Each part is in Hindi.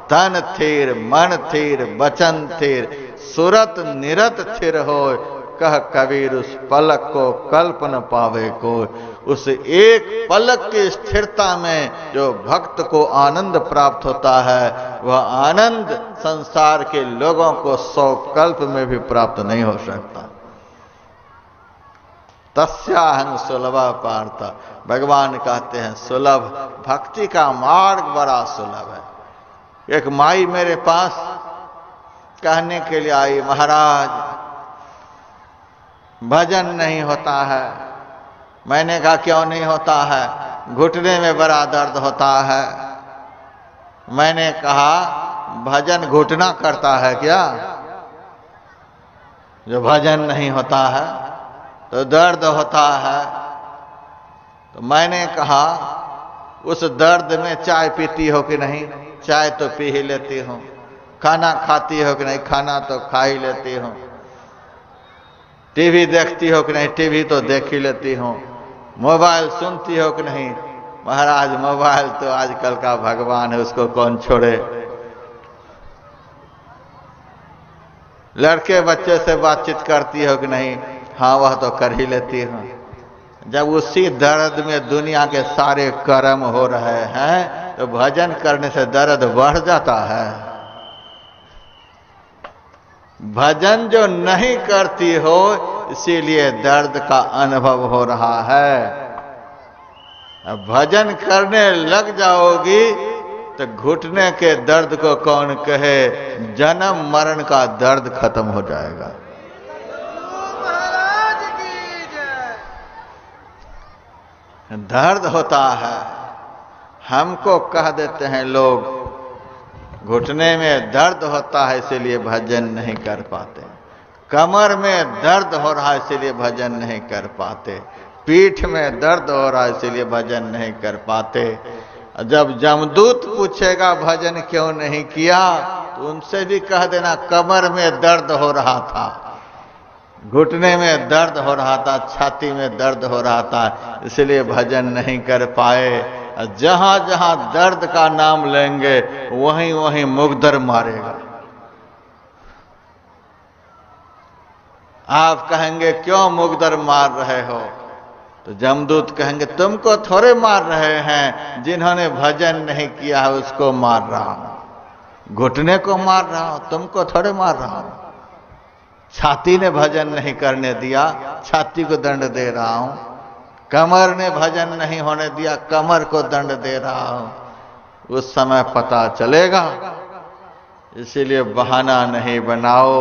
तन थिर मन थिर बचन थिर सुरत निरत थिर हो, कह कबीर उस पलक को कल्प न पावे को। उस एक पलक की स्थिरता में जो भक्त को आनंद प्राप्त होता है, वह आनंद संसार के लोगों को 100 कल्प में भी प्राप्त नहीं हो सकता। तस्याहं सुलभा पार्थ, भगवान कहते हैं सुलभ, भक्ति का मार्ग बड़ा सुलभ है। एक माई मेरे पास कहने के लिए आई, महाराज भजन नहीं होता है। मैंने कहा क्यों नहीं होता है? घुटने में बड़ा दर्द होता है। मैंने कहा भजन घुटना करता है क्या? जो भजन नहीं होता है तो दर्द होता है। तो मैंने कहा उस दर्द में चाय पीती हो कि नहीं? चाय तो पी ही लेती हूं। खाना खाती हो कि नहीं? खाना तो खा ही लेती हूं। टीवी देखती हो कि नहीं? टीवी तो देख ही लेती हूं। मोबाइल सुनती हो कि नहीं? महाराज मोबाइल तो आजकल का भगवान है, उसको कौन छोड़े। लड़के बच्चे से बातचीत करती हो कि नहीं? हाँ वह तो कर ही लेती हूं। जब उसी दर्द में दुनिया के सारे कर्म हो रहे हैं तो भजन करने से दर्द बढ़ जाता है। भजन जो नहीं करती हो इसीलिए दर्द का अनुभव हो रहा है। अब भजन करने लग जाओगी तो घुटने के दर्द को कौन कहे, जन्म मरण का दर्द खत्म हो जाएगा। दर्द होता है, हमको कह देते हैं लोग घुटने में दर्द होता है इसीलिए भजन नहीं कर पाते, कमर में दर्द हो रहा है इसीलिए भजन नहीं कर पाते, पीठ में दर्द हो रहा है इसीलिए भजन नहीं कर पाते। जब जमदूत पूछेगा भजन क्यों नहीं किया तो उनसे भी कह देना कमर में दर्द हो रहा था, घुटने में दर्द हो रहा था, छाती में दर्द हो रहा था, इसलिए भजन नहीं कर पाए। जहां जहां दर्द का नाम लेंगे वहीं वहीं मुगदर मारेगा। आप कहेंगे क्यों मुगदर मार रहे हो? तो जमदूत कहेंगे तुमको थोड़े मार रहे हैं, जिन्होंने भजन नहीं किया है उसको मार रहा हूं, घुटने को मार रहा हूं, तुमको थोड़े मार रहा हूं। छाती ने भजन नहीं करने दिया, छाती को दंड दे रहा हूं। कमर ने भजन नहीं होने दिया, कमर को दंड दे रहा हूं। उस समय पता चलेगा, इसीलिए बहाना नहीं बनाओ।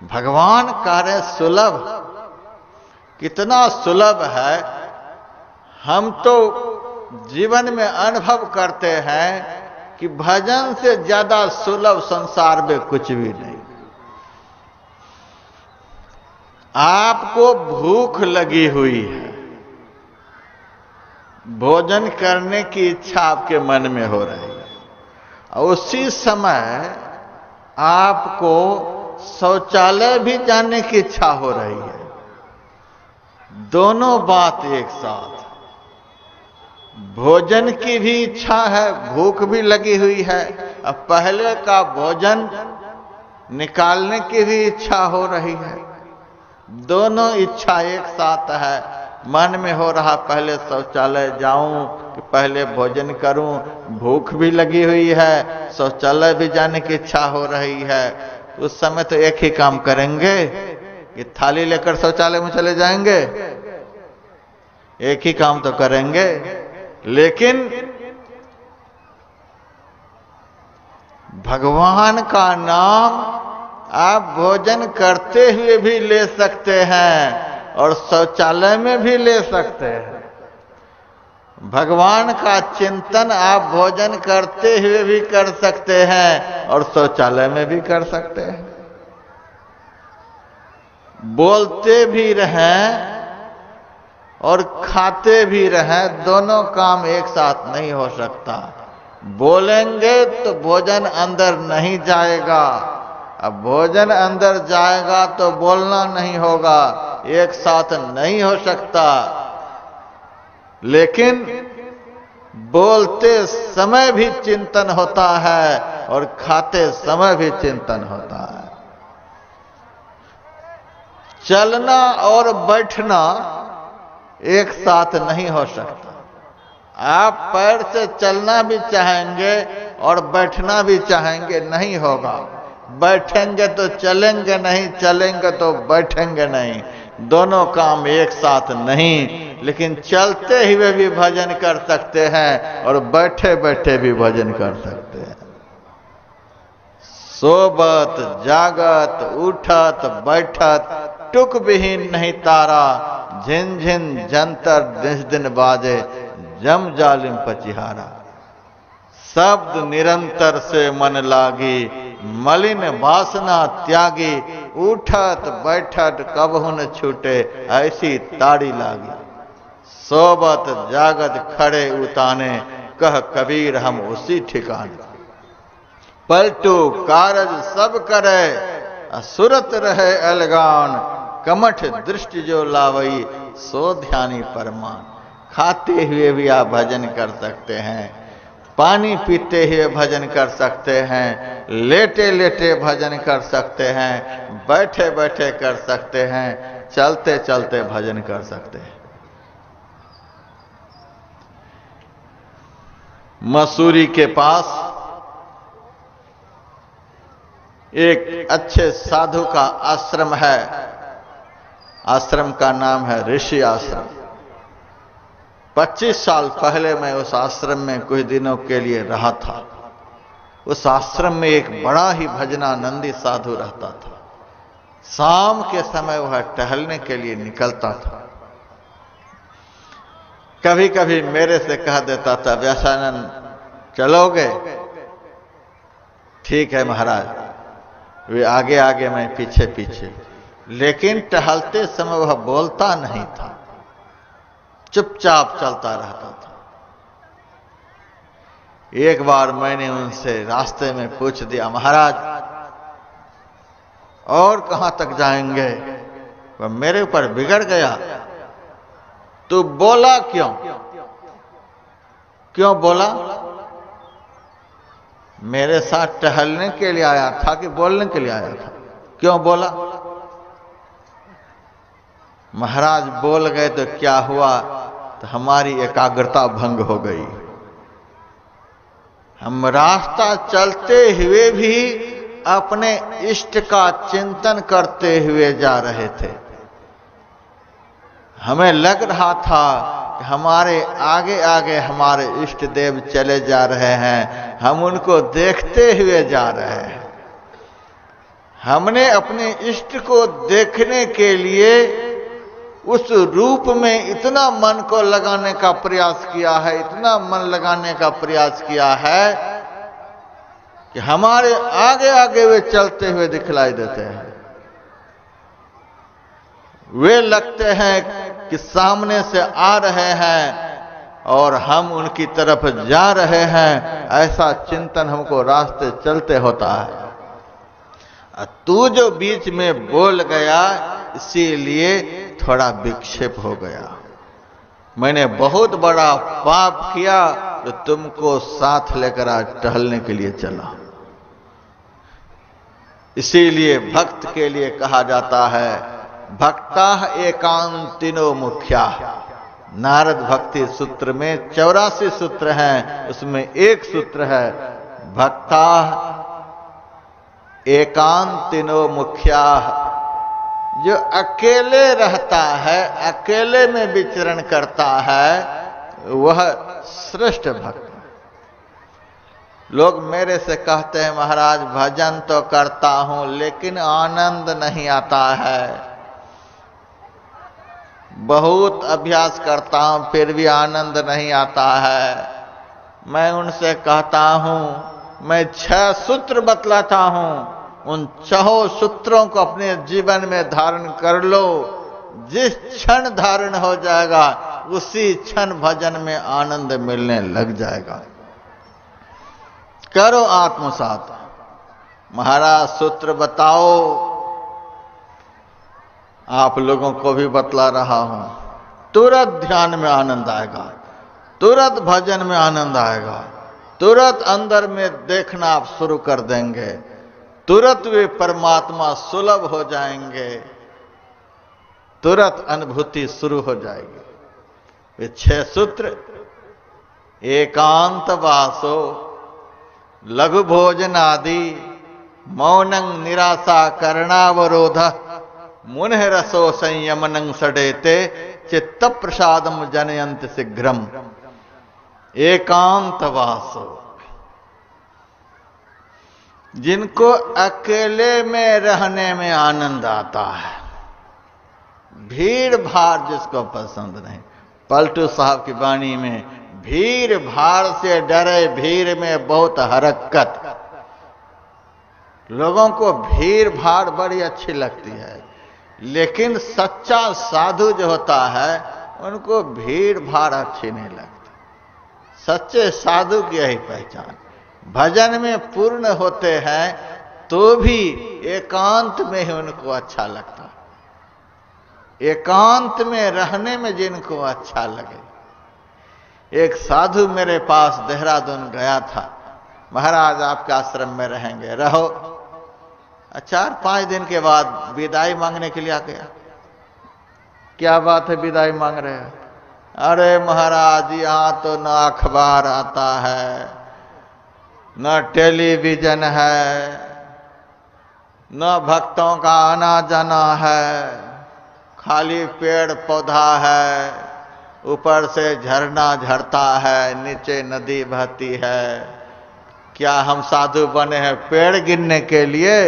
भगवान कार्य सुलभ, कितना सुलभ है। हम तो जीवन में अनुभव करते हैं कि भजन से ज्यादा सुलभ संसार में कुछ भी नहीं। आपको भूख लगी हुई है, भोजन करने की इच्छा आपके मन में हो रही है, और उसी समय आपको शौचालय भी जाने की इच्छा हो रही है। दोनों बात एक साथ, भोजन की भी इच्छा है, भूख भी लगी हुई है, अब पहले का भोजन निकालने की भी इच्छा हो रही है। दोनों इच्छा एक साथ है। मन में हो रहा पहले शौचालय जाऊं कि पहले भोजन करूं, भूख भी लगी हुई है, शौचालय भी जाने की इच्छा हो रही है। उस समय तो एक ही काम करेंगे कि थाली लेकर शौचालय में चले जाएंगे, एक ही काम तो करेंगे। लेकिन भगवान का नाम आप भोजन करते हुए भी ले सकते हैं और शौचालय में भी ले सकते हैं। भगवान का चिंतन आप भोजन करते हुए भी कर सकते हैं और शौचालय में भी कर सकते हैं। बोलते भी रहें और खाते भी रहें, दोनों काम एक साथ नहीं हो सकता। बोलेंगे तो भोजन अंदर नहीं जाएगा, अब भोजन अंदर जाएगा तो बोलना नहीं होगा, एक साथ नहीं हो सकता। लेकिन बोलते समय भी चिंतन होता है और खाते समय भी चिंतन होता है। चलना और बैठना एक साथ नहीं हो सकता। आप पैर से चलना भी चाहेंगे और बैठना भी चाहेंगे, नहीं होगा। बैठेंगे तो चलेंगे नहीं, चलेंगे तो बैठेंगे नहीं, दोनों काम एक साथ नहीं। लेकिन चलते हुए भी भजन कर सकते हैं और बैठे बैठे भी भजन कर सकते हैं। सोबत जागत उठत बैठत टुक विहीन नहीं तारा, झिन झिन जंतर दिन दिन बाजे जम जालिम पचिहारा। शब्द निरंतर से मन लागी, मलिन वासना त्यागी, उठत बैठत कबहु न छूटे ऐसी ताड़ी लागी। सोबत जागत खड़े उताने, कह कबीर हम उसी ठिकाने। पलटू कारज सब करे, असुरत रहे अलगान, कमठ दृष्टि जो लावई, सो ध्यानी परमान। खाते हुए भी आप भजन कर सकते हैं, पानी पीते हुए भजन कर सकते हैं, लेटे लेटे भजन कर सकते हैं, बैठे बैठे कर सकते हैं, चलते चलते भजन कर सकते हैं। मसूरी के पास एक अच्छे साधु का आश्रम है। आश्रम का नाम है ऋषि आश्रम। 25 साल पहले मैं उस आश्रम में कुछ दिनों के लिए रहा था। उस आश्रम में एक बड़ा ही भजनानंदी साधु रहता था। शाम के समय वह टहलने के लिए निकलता था। कभी कभी मेरे से कह देता था, व्यासानंद चलोगे? ठीक है महाराज। वे आगे आगे, मैं पीछे पीछे। लेकिन टहलते समय वह बोलता नहीं था, चुपचाप चलता रहता था। एक बार मैंने उनसे रास्ते में पूछ दिया, महाराज और कहां तक जाएंगे? वह मेरे ऊपर बिगड़ गया। तू बोला क्यों? क्यों बोला? मेरे साथ टहलने के लिए आया था कि बोलने के लिए आया था? क्यों बोला? महाराज बोल गए तो क्या हुआ? तो हमारी एकाग्रता भंग हो गई। हम रास्ता चलते हुए भी अपने इष्ट का चिंतन करते हुए जा रहे थे। हमें लग रहा था कि हमारे आगे आगे हमारे इष्ट देव चले जा रहे हैं, हम उनको देखते हुए जा रहे हैं। हमने अपने इष्ट को देखने के लिए उस रूप में इतना मन को लगाने का प्रयास किया है, इतना मन लगाने का प्रयास किया है कि हमारे आगे आगे वे चलते हुए दिखलाई देते हैं। वे लगते हैं कि सामने से आ रहे हैं और हम उनकी तरफ जा रहे हैं, ऐसा चिंतन हमको रास्ते चलते होता है। तू जो बीच में बोल गया, इसीलिए थोड़ा विक्षेप हो गया। मैंने बहुत बड़ा पाप किया तो तुमको साथ लेकर आज टहलने के लिए चला। इसीलिए भक्त के लिए कहा जाता है, भक्ता एकांतिनो मुख्या। नारद भक्ति सूत्र में 84 सूत्र हैं, उसमें एक सूत्र है, भक्ता एकांतिनो मुख्या। जो अकेले रहता है, अकेले में विचरण करता है, वह श्रेष्ठ भक्त। लोग मेरे से कहते हैं, महाराज भजन तो करता हूं लेकिन आनंद नहीं आता है। बहुत अभ्यास करता हूं फिर भी आनंद नहीं आता है। मैं उनसे कहता हूं, मैं 6 सूत्र बतलाता हूं, उन 6 सूत्रों को अपने जीवन में धारण कर लो। जिस क्षण धारण हो जाएगा उसी क्षण भजन में आनंद मिलने लग जाएगा। करो आत्मसात। महाराज सूत्र बताओ, आप लोगों को भी बतला रहा हूं, तुरंत ध्यान में आनंद आएगा, तुरंत भजन में आनंद आएगा, तुरंत अंदर में देखना आप शुरू कर देंगे, तुरंत वे परमात्मा सुलभ हो जाएंगे, तुरंत अनुभूति शुरू हो जाएगी। वे 6 सूत्र, एकांत वासो, लघु भोजन आदि, मौनं निराशा करणावरोध, मुनः रसो संयमनं सडेते, चित्त प्रसादम जनयंत शीघ्रम। एकांत वासो, जिनको अकेले में रहने में आनंद आता है, भीड़ भाड़ जिसको पसंद नहीं। पलटू साहब की वाणी में, भीड़ भाड़ से डरे, भीड़ में बहुत हरकत। लोगों को भीड़ भाड़ बड़ी अच्छी लगती है, लेकिन सच्चा साधु जो होता है उनको भीड़ भाड़ अच्छी नहीं लगती। सच्चे साधु की यही पहचान, भजन में पूर्ण होते हैं तो भी एकांत में ही उनको अच्छा लगता है। एकांत में रहने में जिनको अच्छा लगे। एक साधु मेरे पास देहरादून गया था, महाराज आपके आश्रम में रहेंगे, रहो। 4-5 दिन के बाद विदाई मांगने के लिए आ गया। क्या बात है, विदाई मांग रहे हैं? अरे महाराज, यहां तो न अखबार आता है, न टेलीविजन है, न भक्तों का आना जाना है, खाली पेड़ पौधा है, ऊपर से झरना झरता है, नीचे नदी बहती है। क्या हम साधु बने हैं पेड़ गिनने के लिए?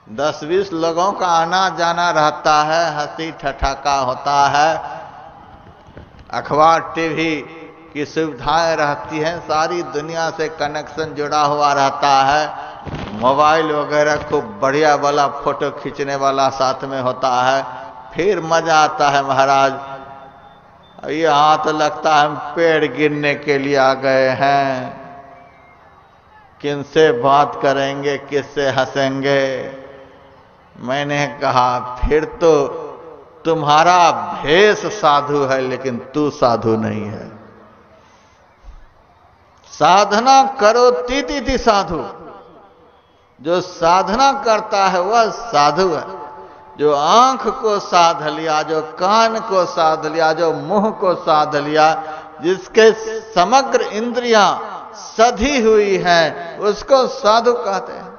10-20 लोगों का आना जाना रहता है, हंसी ठठाका होता है, अखबार टीवी की सुविधाएं रहती हैं, सारी दुनिया से कनेक्शन जुड़ा हुआ रहता है, मोबाइल वगैरह खूब बढ़िया वाला फोटो खींचने वाला साथ में होता है, फिर मजा आता है महाराज। यहाँ तो लगता है हम पेड़ गिनने के लिए आ गए हैं, किनसे बात करेंगे, किससे हंसेंगे। मैंने कहा फिर तो तुम्हारा भेष साधु है, लेकिन तू साधु नहीं है। साधना करो तीति साधु। जो साधना करता है वह साधु है। जो आंख को साध लिया, जो कान को साध लिया, जो मुंह को साध लिया, जिसके समग्र इंद्रियां सधी हुई हैं, उसको साधु कहते हैं।